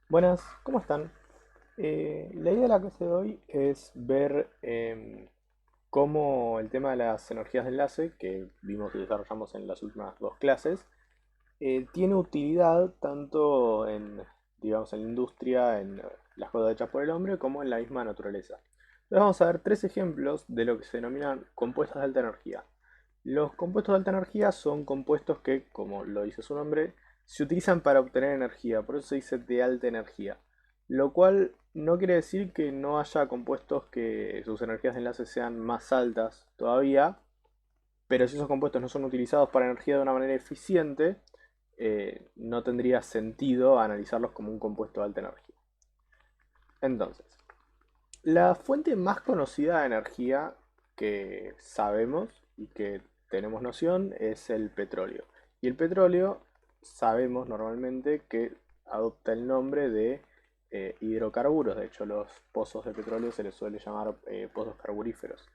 Buenas, ¿cómo están? La idea de la clase de hoy es ver cómo el tema de las energías de enlace, que vimos y desarrollamos en las últimas dos clases, tiene utilidad tanto en, digamos, en la industria, en las cosas hechas por el hombre, como en la misma naturaleza. Entonces vamos a ver tres ejemplos de lo que se denominan compuestos de alta energía. Los compuestos de alta energía son compuestos que, como lo dice su nombre, se utilizan para obtener energía, por eso se dice de alta energía. Lo cual no quiere decir que no haya compuestos que sus energías de enlace sean más altas todavía, pero si esos compuestos no son utilizados para energía de una manera eficiente, no tendría sentido analizarlos como un compuesto de alta energía. Entonces, la fuente más conocida de energía que sabemos y que tenemos noción es el petróleo. Y el petróleo sabemos normalmente que adopta el nombre de hidrocarburos. De hecho, los pozos de petróleo se les suele llamar pozos carburíferos.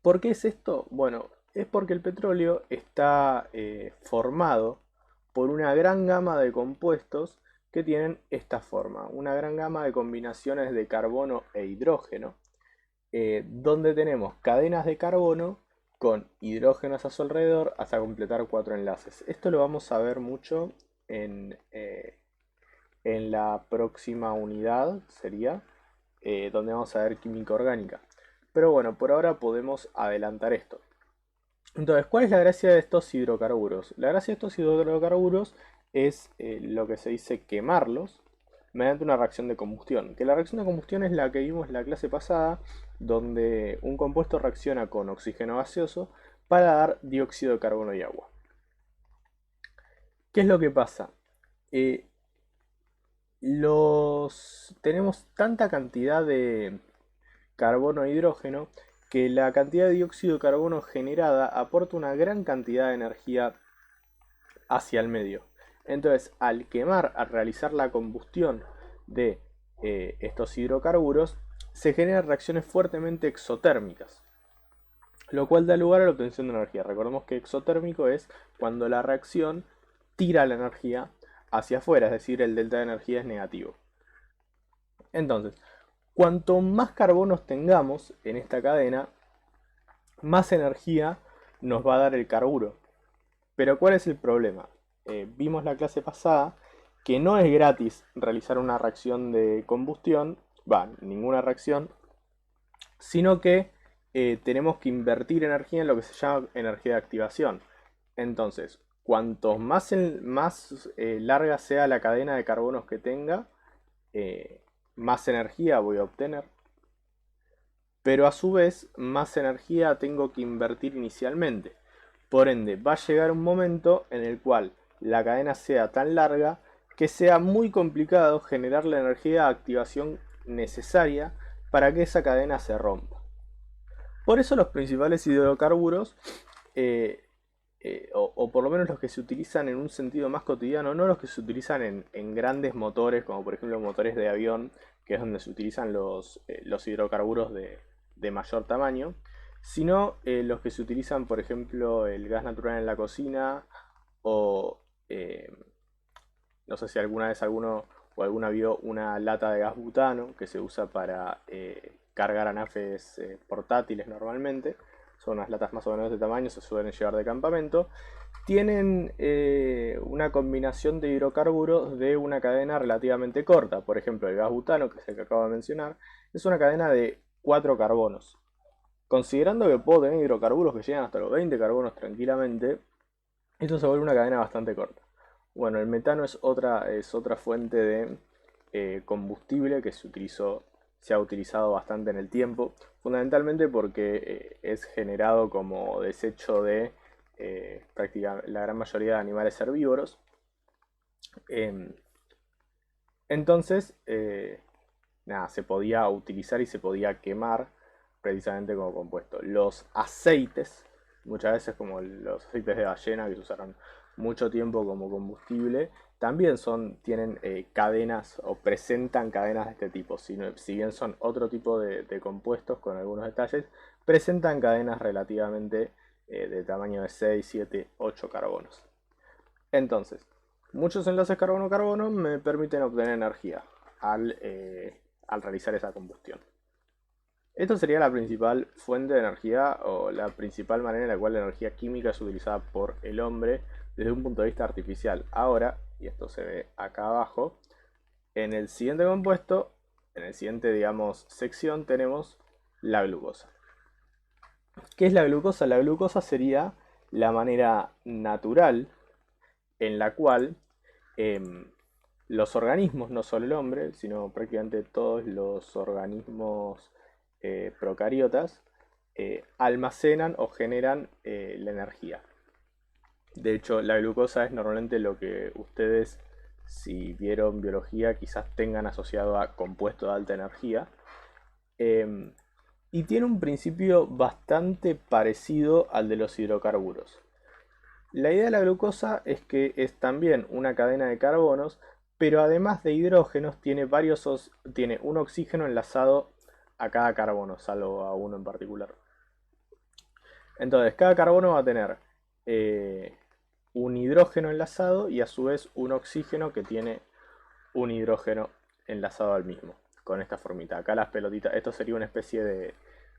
¿Por qué es esto? Bueno, es porque el petróleo está formado por una gran gama de compuestos que tienen esta forma, una gran gama de combinaciones de carbono e hidrógeno, donde tenemos cadenas de carbono con hidrógenos a su alrededor hasta completar cuatro enlaces. Esto lo vamos a ver mucho en la próxima unidad, sería, donde vamos a ver química orgánica. Pero bueno, por ahora podemos adelantar esto. Entonces, ¿cuál es la gracia de estos hidrocarburos? La gracia de estos hidrocarburos es lo que se dice quemarlos mediante una reacción de combustión. Que la reacción de combustión es la que vimos en la clase pasada, donde un compuesto reacciona con oxígeno gaseoso para dar dióxido de carbono y agua. ¿Qué es lo que pasa? Eh, tenemos tanta cantidad de carbono e hidrógeno que la cantidad de dióxido de carbono generada aporta una gran cantidad de energía hacia el medio. Entonces, al quemar, al realizar la combustión de estos hidrocarburos, se generan reacciones fuertemente exotérmicas, lo cual da lugar a la obtención de energía. Recordemos que exotérmico es cuando la reacción tira la energía hacia afuera, es decir, el delta de energía es negativo. Entonces, cuanto más carbonos tengamos en esta cadena, más energía nos va a dar el carburo. Pero ¿cuál es el problema? Vimos la clase pasada que no es gratis realizar una reacción de combustión, ninguna reacción, sino que tenemos que invertir energía en lo que se llama energía de activación. Entonces, cuanto más larga sea la cadena de carbonos que tenga, más energía voy a obtener. Pero a su vez, más energía tengo que invertir inicialmente. Por ende, va a llegar un momento en el cual la cadena sea tan larga que sea muy complicado generar la energía de activación necesaria para que esa cadena se rompa. Por eso los principales hidrocarburos, eh, o por lo menos los que se utilizan en un sentido más cotidiano, no los que se utilizan en grandes motores, como por ejemplo motores de avión, que es donde se utilizan los hidrocarburos de mayor tamaño, sino los que se utilizan, por ejemplo, el gas natural en la cocina, o no sé si alguna vez alguno o alguna vio una lata de gas butano que se usa para cargar anafes portátiles normalmente. Son unas latas más o menos de tamaño, se suelen llevar de campamento. Tienen una combinación de hidrocarburos de una cadena relativamente corta. Por ejemplo, el gas butano, que es el que acabo de mencionar, es una cadena de 4 carbonos. Considerando que puedo tener hidrocarburos que llegan hasta los 20 carbonos tranquilamente, esto se vuelve una cadena bastante corta. Bueno, el metano es otra fuente de combustible que se ha utilizado bastante en el tiempo, fundamentalmente porque es generado como desecho de prácticamente la gran mayoría de animales herbívoros. Em, entonces, nada, se podía utilizar y se podía quemar precisamente como compuesto. Los aceites, muchas veces como los aceites de ballena que se usaron mucho tiempo como combustible, también tienen cadenas o presentan cadenas de este tipo. Si bien son otro tipo de compuestos con algunos detalles, presentan cadenas relativamente de tamaño de 6, 7, 8 carbonos. Entonces, muchos enlaces carbono-carbono me permiten obtener energía al realizar esa combustión. Esto sería la principal fuente de energía o la principal manera en la cual la energía química es utilizada por el hombre desde un punto de vista artificial. Ahora, y esto se ve acá abajo, en el siguiente compuesto, en el siguiente, digamos, sección, tenemos la glucosa. ¿Qué es la glucosa? La glucosa sería la manera natural en la cual los organismos, no solo el hombre, sino prácticamente todos los organismos procariotas, almacenan o generan la energía. De hecho, la glucosa es normalmente lo que ustedes, si vieron biología, quizás tengan asociado a compuesto de alta energía. Y tiene un principio bastante parecido al de los hidrocarburos. La idea de la glucosa es que es también una cadena de carbonos, pero además de hidrógenos tiene un oxígeno enlazado a cada carbono, salvo a uno en particular. Entonces, cada carbono va a tener un hidrógeno enlazado y a su vez un oxígeno que tiene un hidrógeno enlazado al mismo, con esta formita. Acá las pelotitas, esto sería una especie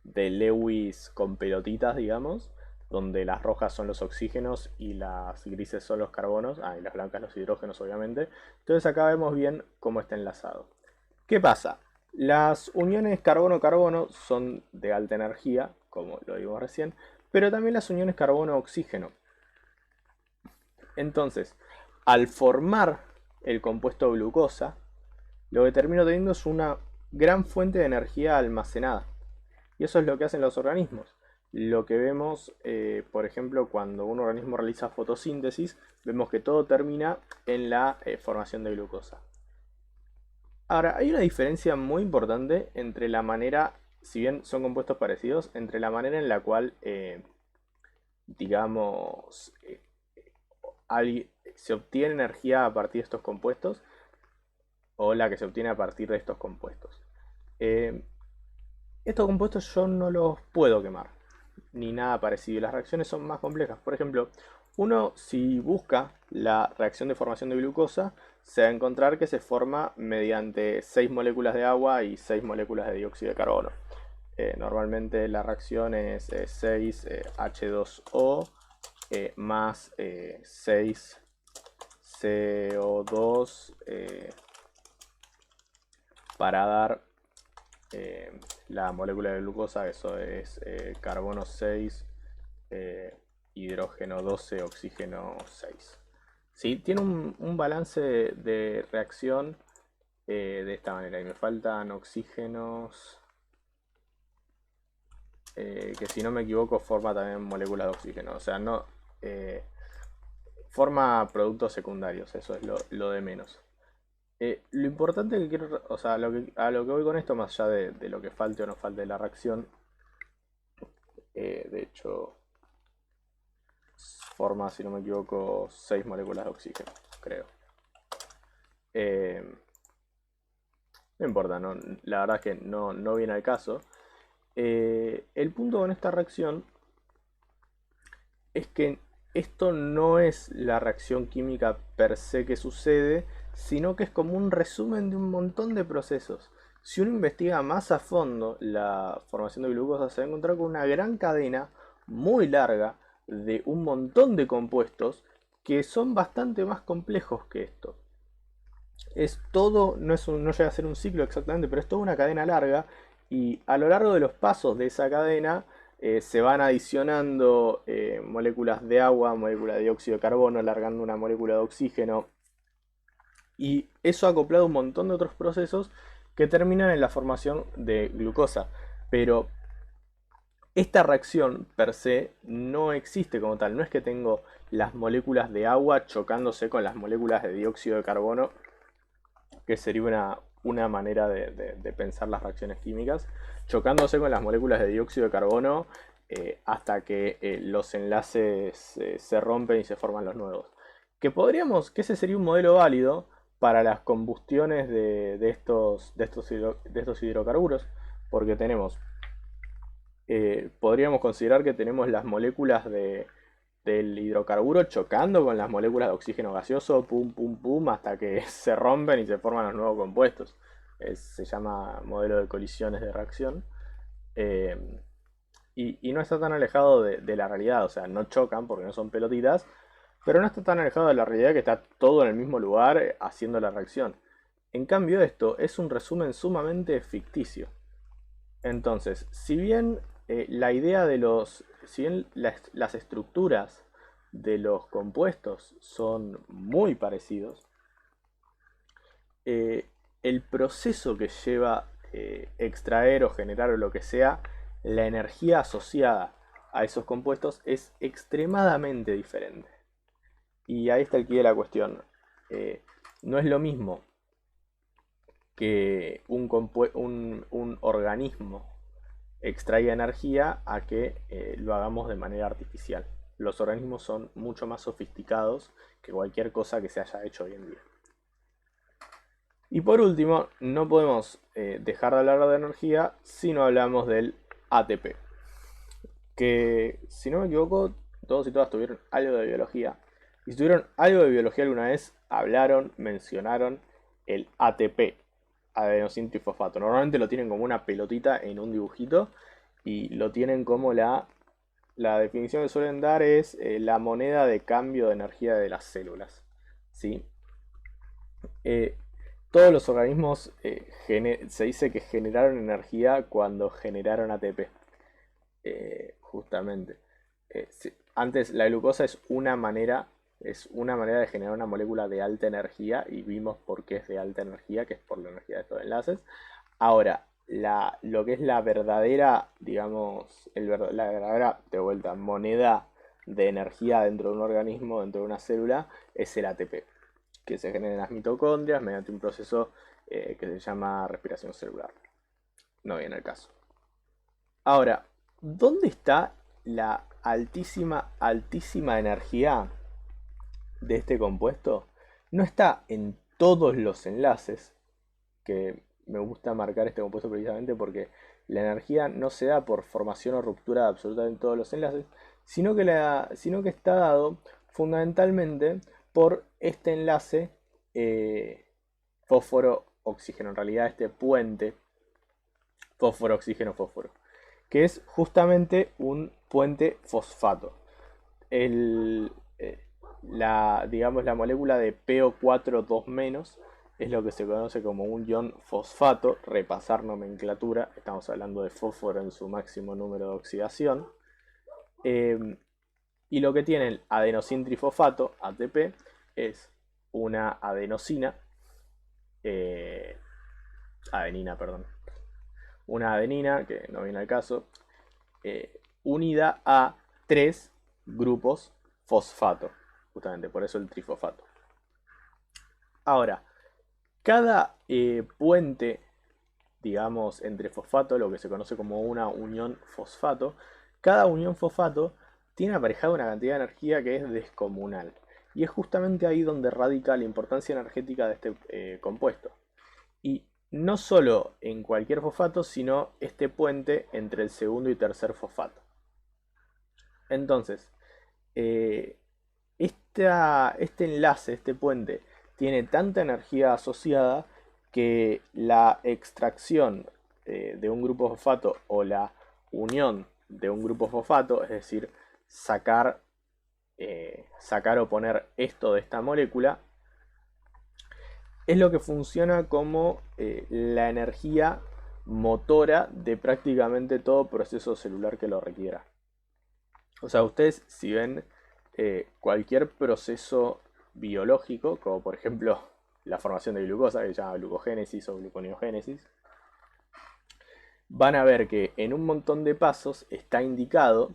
de Lewis con pelotitas, digamos, donde las rojas son los oxígenos y las grises son los carbonos, y las blancas los hidrógenos obviamente. Entonces acá vemos bien cómo está enlazado. ¿Qué pasa? Las uniones carbono-carbono son de alta energía, como lo vimos recién, pero también las uniones carbono-oxígeno. Entonces, al formar el compuesto glucosa, lo que termino teniendo es una gran fuente de energía almacenada. Y eso es lo que hacen los organismos. Lo que vemos, por ejemplo, cuando un organismo realiza fotosíntesis, vemos que todo termina en la formación de glucosa. Ahora, hay una diferencia muy importante entre la manera, si bien son compuestos parecidos, entre la manera en la cual, digamos, se obtiene energía a partir de estos compuestos o la que se obtiene a partir de estos compuestos. Estos compuestos yo no los puedo quemar, ni nada parecido. Las reacciones son más complejas. Por ejemplo, uno si busca la reacción de formación de glucosa, se va a encontrar que se forma mediante 6 moléculas de agua y 6 moléculas de dióxido de carbono. Normalmente la reacción es 6 H2O más 6 CO2 para dar la molécula de glucosa, eso es carbono 6, hidrógeno 12, oxígeno 6. ¿Sí? Tiene un balance de reacción de esta manera. Y me faltan oxígenos que si no me equivoco forma también moléculas de oxígeno. O sea, no forma productos secundarios, eso es lo de menos. Lo importante que quiero, o sea, a lo que voy con esto, más allá de lo que falte o no falte de la reacción, de hecho, forma, si no me equivoco, 6 moléculas de oxígeno, creo. No importa, no, la verdad es que no viene al caso. El punto con esta reacción es que esto no es la reacción química per se que sucede, sino que es como un resumen de un montón de procesos. Si uno investiga más a fondo la formación de glucosa, se va a encontrar con una gran cadena muy larga de un montón de compuestos que son bastante más complejos que esto. Es todo, no llega a ser un ciclo exactamente, pero es toda una cadena larga y a lo largo de los pasos de esa cadena se van adicionando moléculas de agua, molécula de dióxido de carbono, alargando una molécula de oxígeno. Y eso ha acoplado un montón de otros procesos que terminan en la formación de glucosa. Pero esta reacción per se no existe como tal. No es que tengo las moléculas de agua chocándose con las moléculas de dióxido de carbono, que sería una manera de pensar las reacciones químicas, chocándose con las moléculas de dióxido de carbono hasta que los enlaces se rompen y se forman los nuevos. Que ese sería un modelo válido para las combustiones de estos hidrocarburos, porque podríamos considerar que tenemos las moléculas del hidrocarburo chocando con las moléculas de oxígeno gaseoso, pum, pum, pum, hasta que se rompen y se forman los nuevos compuestos. Se llama modelo de colisiones de reacción. Eh, y no está tan alejado de la realidad, o sea, no chocan porque no son pelotitas, pero no está tan alejado de la realidad que está todo en el mismo lugar haciendo la reacción. En cambio, esto es un resumen sumamente ficticio. Entonces, si bien la idea de si bien las estructuras de los compuestos son muy parecidos, eh, el proceso que lleva extraer o generar o lo que sea, la energía asociada a esos compuestos es extremadamente diferente. Y ahí está el quid de la cuestión. No es lo mismo que un organismo extraiga energía a que lo hagamos de manera artificial. Los organismos son mucho más sofisticados que cualquier cosa que se haya hecho hoy en día. Y por último, no podemos dejar de hablar de energía si no hablamos del ATP. Que, si no me equivoco, todos y todas tuvieron algo de biología. Y si tuvieron algo de biología alguna vez, mencionaron el ATP, adenosín trifosfato. Normalmente lo tienen como una pelotita en un dibujito y lo tienen como la definición que suelen dar es la moneda de cambio de energía de las células. ¿Sí? Eh, Todos los organismos se dice que generaron energía cuando generaron ATP. Justamente. Antes la glucosa es una manera de generar una molécula de alta energía y vimos por qué es de alta energía, que es por la energía de estos enlaces. Ahora, lo que es la verdadera, digamos, la verdadera, de vuelta, moneda de energía dentro de un organismo, dentro de una célula, es el ATP, que se genera en las mitocondrias mediante un proceso que se llama respiración celular. No viene el caso. Ahora, ¿dónde está la altísima, altísima energía de este compuesto? No está en todos los enlaces, que me gusta marcar este compuesto precisamente porque la energía no se da por formación o ruptura de absolutamente todos los enlaces, sino que está dado fundamentalmente por este enlace fósforo-oxígeno, en realidad este puente fósforo-oxígeno-fósforo, que es justamente un puente fosfato. El, eh, digamos, la molécula de PO4 2- es lo que se conoce como un ion fosfato. Repasar nomenclatura, estamos hablando de fósforo en su máximo número de oxidación. Y lo que tiene el adenosín trifosfato, ATP, es una eh, adenina, perdón, una adenina, que no viene al caso, unida a tres grupos fosfato, justamente por eso el trifosfato. Ahora, cada puente, digamos, entre fosfato, lo que se conoce como una unión fosfato, cada unión fosfato tiene aparejada una cantidad de energía que es descomunal. Y es justamente ahí donde radica la importancia energética de este compuesto. Y no solo en cualquier fosfato, sino este puente entre el segundo y tercer fosfato. Entonces, eh, este enlace, este puente, tiene tanta energía asociada que la extracción de un grupo fosfato o la unión de un grupo fosfato, es decir, sacar, sacar o poner esto de esta molécula, es lo que funciona como la energía motora de prácticamente todo proceso celular que lo requiera. O sea, ustedes si ven cualquier proceso biológico, como por ejemplo la formación de glucosa, que se llama glucogénesis o gluconeogénesis, van a ver que en un montón de pasos está indicado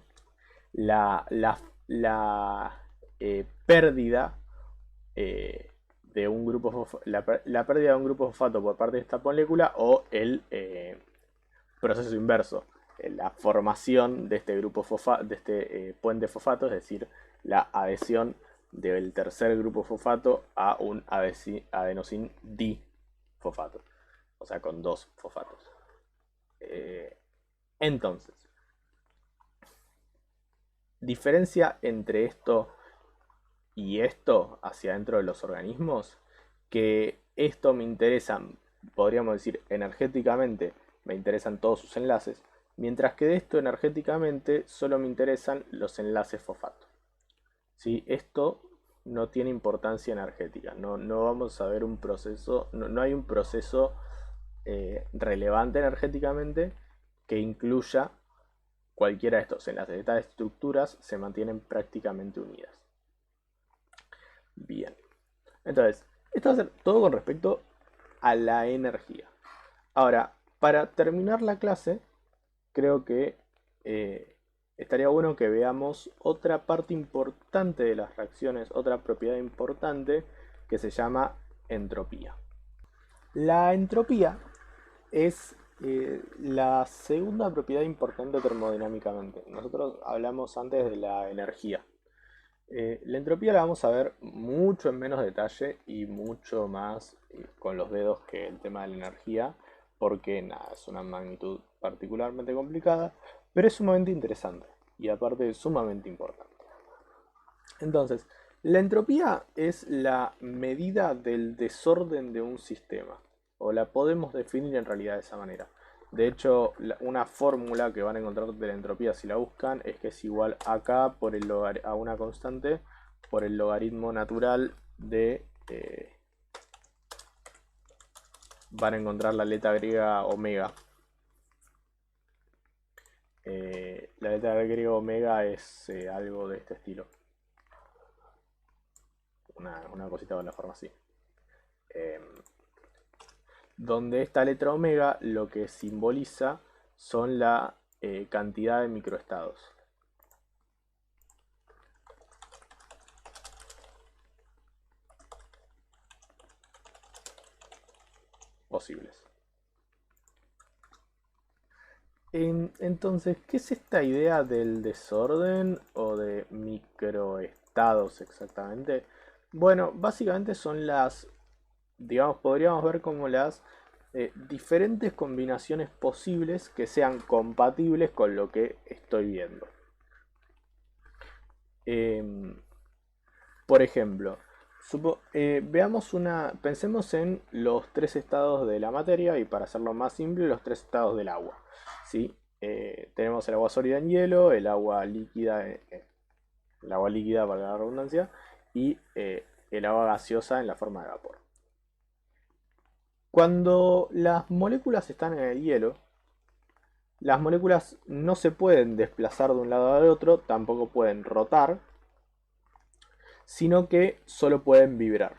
la, la, la pérdida de un grupo la pérdida de un grupo fosfato por parte de esta molécula o el proceso inverso, la formación de este grupo de este puente fosfato, es decir, la adhesión del tercer grupo fosfato a un adenosín difosfato, o sea, con dos fosfatos. Entonces, diferencia entre esto y esto hacia dentro de los organismos, que esto me interesa, podríamos decir, energéticamente, me interesan todos sus enlaces, mientras que de esto energéticamente solo me interesan los enlaces fosfato. ¿Sí? Esto no tiene importancia energética, no vamos a ver un proceso, no hay un proceso relevante energéticamente que incluya cualquiera de estos enlaces. Estas estructuras se mantienen prácticamente unidas. Bien, entonces, esto va a ser todo con respecto a la energía. Ahora, para terminar la clase, creo que estaría bueno que veamos otra parte importante de las reacciones, otra propiedad importante que se llama entropía. La entropía es la segunda propiedad importante termodinámicamente. Nosotros hablamos antes de la energía. La entropía la vamos a ver mucho en menos detalle y mucho más con los dedos que el tema de la energía, porque nada, es una magnitud particularmente complicada, pero es sumamente interesante y aparte sumamente importante. Entonces, la entropía es la medida del desorden de un sistema, o la podemos definir en realidad de esa manera. De hecho, una fórmula que van a encontrar de la entropía si la buscan es que es igual a K por a una constante por el logaritmo natural de... van a encontrar la letra griega omega. La letra griega omega es algo de este estilo. Una cosita con la forma así. Donde esta letra omega lo que simboliza son la cantidad de microestados. Posibles. Entonces, ¿qué es esta idea del desorden o de microestados exactamente? Bueno, básicamente son las, digamos, podríamos ver como las diferentes combinaciones posibles que sean compatibles con lo que estoy viendo. Por ejemplo, pensemos en los tres estados de la materia y para hacerlo más simple, los tres estados del agua. ¿Sí? Tenemos el agua sólida en hielo, el agua líquida para la redundancia, y el agua gaseosa en la forma de vapor. Cuando las moléculas están en el hielo, las moléculas no se pueden desplazar de un lado al otro, tampoco pueden rotar, sino que solo pueden vibrar.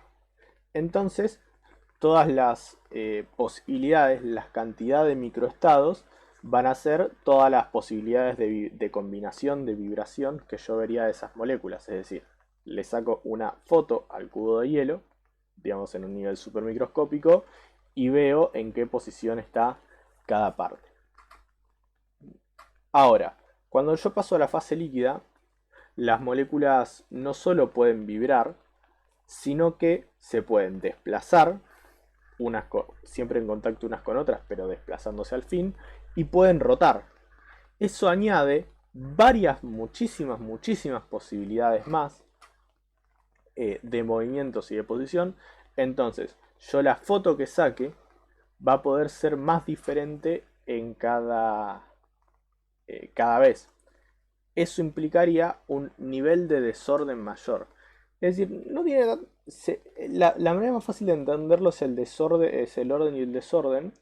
Entonces, todas las posibilidades, las cantidades de microestados, van a ser todas las posibilidades de combinación de vibración que yo vería de esas moléculas. Es decir, le saco una foto al cubo de hielo, digamos en un nivel supermicroscópico, y veo en qué posición está cada parte. Ahora, cuando yo paso a la fase líquida, las moléculas no solo pueden vibrar, sino que se pueden desplazar, siempre en contacto unas con otras, pero desplazándose al fin, y pueden rotar. Eso añade muchísimas posibilidades más de movimientos y de posición. Entonces, yo la foto que saque va a poder ser más diferente en cada vez. Eso implicaría un nivel de desorden mayor. Es decir, no tiene la manera más fácil de entenderlo es el desorden, es el orden y el desorden.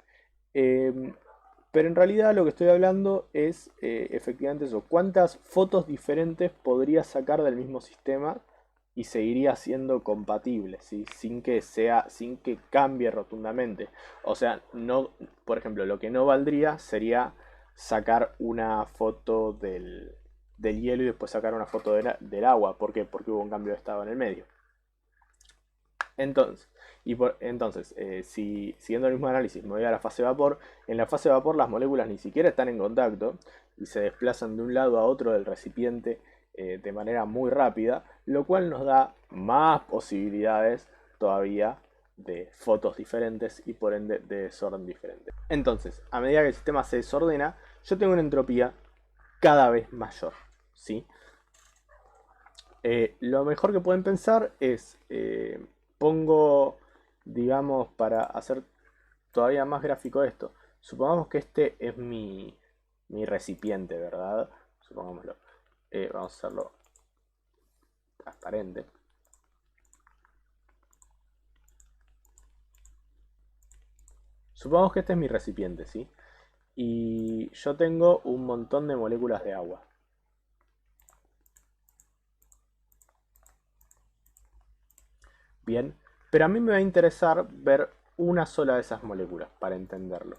Pero en realidad lo que estoy hablando es efectivamente eso. ¿Cuántas fotos diferentes podría sacar del mismo sistema y seguiría siendo compatible, ¿sí? Sin que cambie rotundamente? O sea, no, por ejemplo, lo que no valdría sería sacar una foto del hielo y después sacar una foto del agua. ¿Por qué? Porque hubo un cambio de estado en el medio. Entonces, si siguiendo el mismo análisis me voy a la fase de vapor, en la fase de vapor las moléculas ni siquiera están en contacto y se desplazan de un lado a otro del recipiente de manera muy rápida, lo cual nos da más posibilidades todavía de fotos diferentes y por ende de desorden diferente. Entonces, a medida que el sistema se desordena, yo tengo una entropía cada vez mayor, ¿sí? Lo mejor que pueden pensar es, pongo, digamos, para hacer todavía más gráfico esto, supongamos que este es mi recipiente, ¿verdad? Supongámoslo. Vamos a hacerlo transparente. Supongamos que este es mi recipiente, ¿sí? Y yo tengo un montón de moléculas de agua. Bien, pero a mí me va a interesar ver una sola de esas moléculas para entenderlo.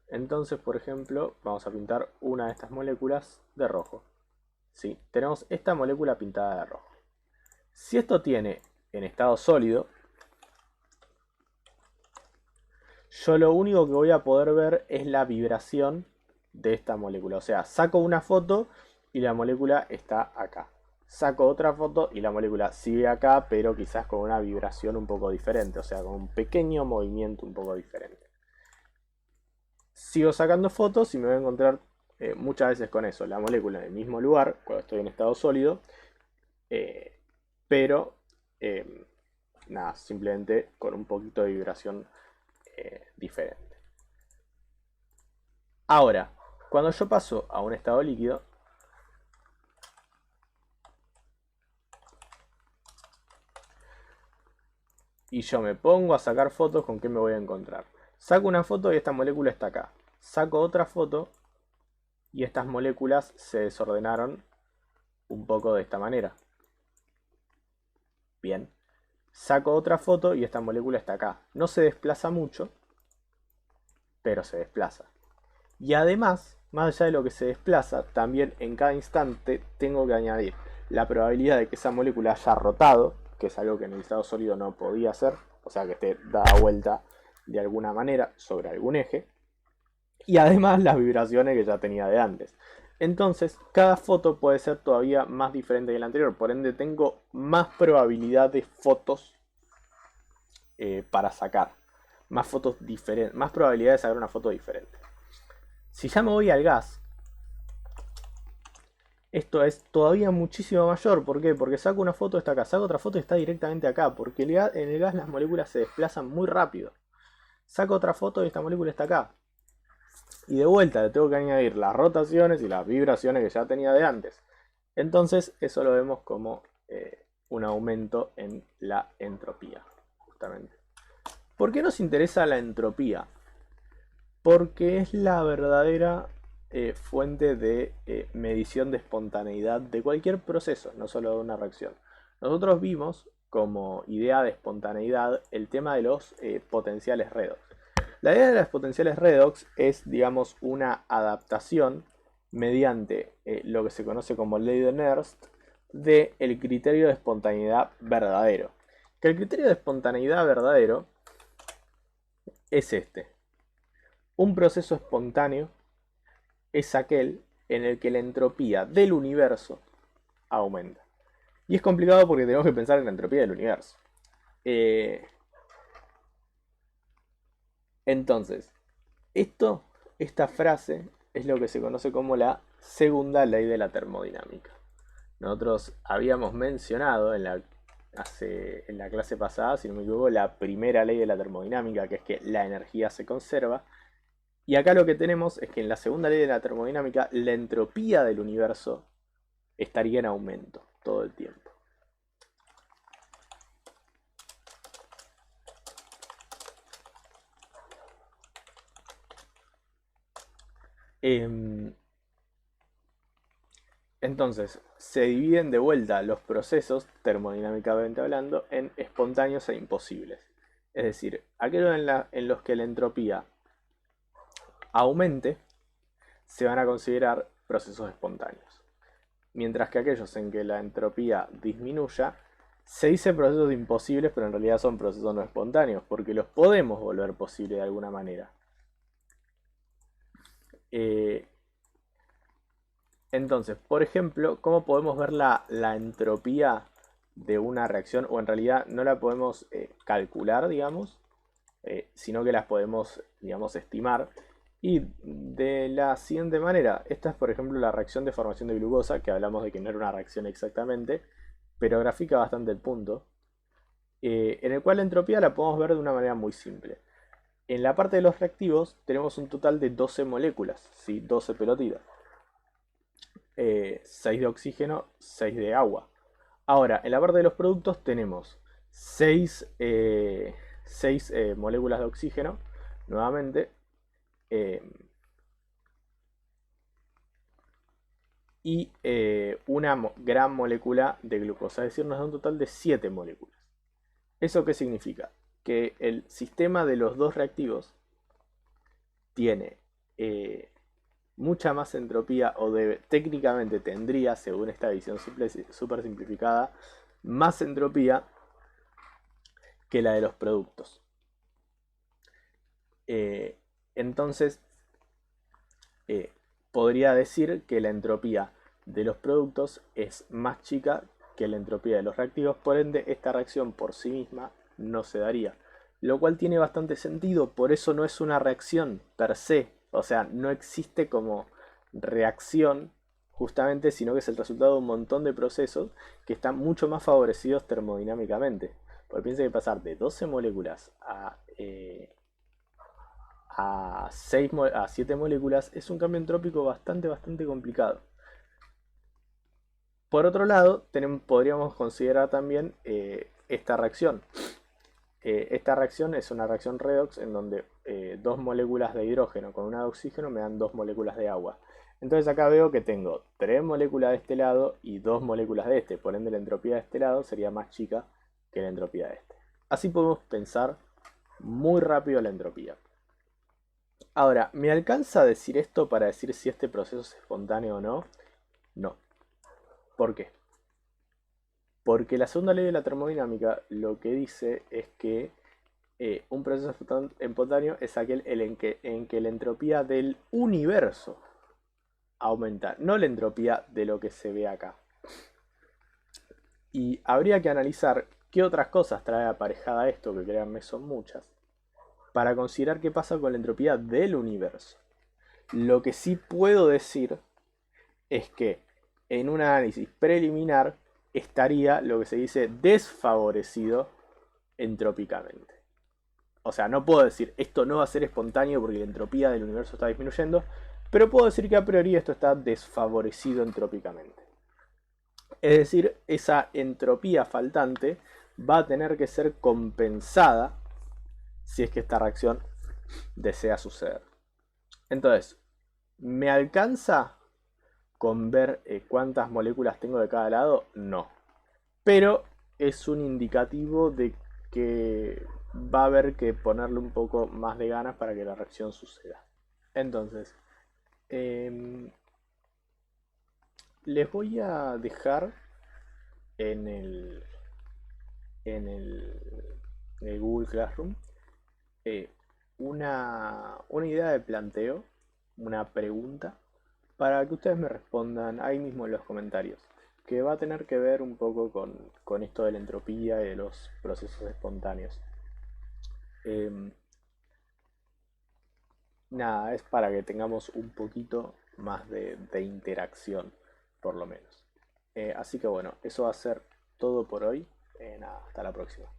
Entonces, por ejemplo, vamos a pintar una de estas moléculas de rojo. ¿Sí? Tenemos esta molécula pintada de rojo. Si esto tiene en estado sólido, yo lo único que voy a poder ver es la vibración de esta molécula. O sea, saco una foto y la molécula está acá. Saco otra foto y la molécula sigue acá, pero quizás con una vibración un poco diferente. O sea, con un pequeño movimiento un poco diferente. Sigo sacando fotos y me voy a encontrar muchas veces con eso. La molécula en el mismo lugar, cuando estoy en estado sólido. Pero, nada, simplemente con un poquito de vibración diferente. Ahora, cuando yo paso a un estado líquido, y yo me pongo a sacar fotos, ¿con qué me voy a encontrar? Saco una foto y esta molécula está acá. Saco otra foto y estas moléculas se desordenaron un poco de esta manera. Bien. Saco otra foto y esta molécula está acá. No se desplaza mucho, pero se desplaza. Y además, más allá de lo que se desplaza, también en cada instante tengo que añadir la probabilidad de que esa molécula haya rotado, que es algo que en el estado sólido no podía hacer, o sea que esté dada vuelta de alguna manera sobre algún eje, y además las vibraciones que ya tenía de antes. Entonces, cada foto puede ser todavía más diferente que la anterior, por ende tengo más probabilidad de fotos para sacar, más fotos diferentes, más probabilidad de sacar una foto diferente. Si ya me voy al gas, esto es todavía muchísimo mayor. ¿Por qué? Porque saco una foto, está acá, saco otra foto y está directamente acá. Porque en el gas las moléculas se desplazan muy rápido. Saco otra foto y esta molécula está acá. Y de vuelta le tengo que añadir las rotaciones y las vibraciones que ya tenía de antes. Entonces eso lo vemos como un aumento en la entropía, justamente. ¿Por qué nos interesa la entropía? Porque es la verdadera fuente de medición de espontaneidad de cualquier proceso, no solo de una reacción. Nosotros vimos como idea de espontaneidad el tema de los potenciales redox. La idea de las potenciales redox es, digamos, una adaptación mediante lo que se conoce como ley de Nernst del criterio de espontaneidad verdadero. Que el criterio de espontaneidad verdadero es este. Un proceso espontáneo es aquel en el que la entropía del universo aumenta. Y es complicado porque tenemos que pensar en la entropía del universo. Entonces, esta frase es lo que se conoce como la segunda ley de la termodinámica. Nosotros habíamos mencionado en la clase pasada, si no me equivoco, la primera ley de la termodinámica, que es que la energía se conserva. Y acá lo que tenemos es que en la segunda ley de la termodinámica, la entropía del universo estaría en aumento todo el tiempo. Entonces, se dividen de vuelta los procesos, termodinámicamente hablando, en espontáneos e imposibles. Es decir, aquellos en los que la entropía aumente, se van a considerar procesos espontáneos. Mientras que aquellos en que la entropía disminuya, se dice procesos imposibles, pero en realidad son procesos no espontáneos, porque los podemos volver posibles de alguna manera. Entonces, por ejemplo, ¿cómo podemos ver la entropía de una reacción? O en realidad no la podemos calcular, digamos, sino que las podemos, digamos, estimar. Y de la siguiente manera, esta es por ejemplo la reacción de formación de glucosa, que hablamos de que no era una reacción exactamente, pero grafica bastante el punto, en el cual la entropía la podemos ver de una manera muy simple. En la parte de los reactivos tenemos un total de 12 moléculas, ¿sí? 12 pelotitas. 6 de oxígeno, 6 de agua. Ahora, en la parte de los productos tenemos 6 moléculas de oxígeno, nuevamente, y una gran molécula de glucosa, es decir, nos da un total de 7 moléculas. ¿Eso qué significa? Que el sistema de los dos reactivos tiene mucha más entropía, o técnicamente tendría, según esta visión súper simplificada, más entropía que la de los productos. Entonces, podría decir que la entropía de los productos es más chica que la entropía de los reactivos, por ende esta reacción por sí misma no se daría. Lo cual tiene bastante sentido, por eso no es una reacción per se, o sea, no existe como reacción justamente, sino que es el resultado de un montón de procesos que están mucho más favorecidos termodinámicamente. Porque piensa que pasar de 12 moléculas a 7 moléculas es un cambio entrópico bastante complicado. Por otro lado, podríamos considerar también esta reacción. Esta reacción es una reacción redox en donde 2 moléculas de hidrógeno con una de oxígeno me dan 2 moléculas de agua. Entonces acá veo que tengo 3 moléculas de este lado y 2 moléculas de este. Por ende la entropía de este lado sería más chica que la entropía de este. Así podemos pensar muy rápido la entropía. Ahora, ¿me alcanza a decir esto para decir si este proceso es espontáneo o no? No. ¿Por qué? Porque la segunda ley de la termodinámica lo que dice es que un proceso espontáneo es aquel en que la entropía del universo aumenta, no la entropía de lo que se ve acá. Y habría que analizar qué otras cosas trae aparejada esto, que créanme son muchas, para considerar qué pasa con la entropía del universo. Lo que sí puedo decir es que en un análisis preliminar estaría lo que se dice desfavorecido entrópicamente. O sea, no puedo decir esto no va a ser espontáneo porque la entropía del universo está disminuyendo, pero puedo decir que a priori esto está desfavorecido entrópicamente. Es decir, esa entropía faltante va a tener que ser compensada si es que esta reacción desea suceder. Entonces, ¿me alcanza con ver cuántas moléculas tengo de cada lado? No. Pero es un indicativo de que va a haber que ponerle un poco más de ganas para que la reacción suceda. Entonces, les voy a dejar en el Google Classroom una idea de planteo, una pregunta, para que ustedes me respondan ahí mismo en los comentarios, que va a tener que ver un poco con esto de la entropía y de los procesos espontáneos. Nada, es para que tengamos un poquito más de interacción, por lo menos. Así que bueno, eso va a ser todo por hoy. Nada, hasta la próxima.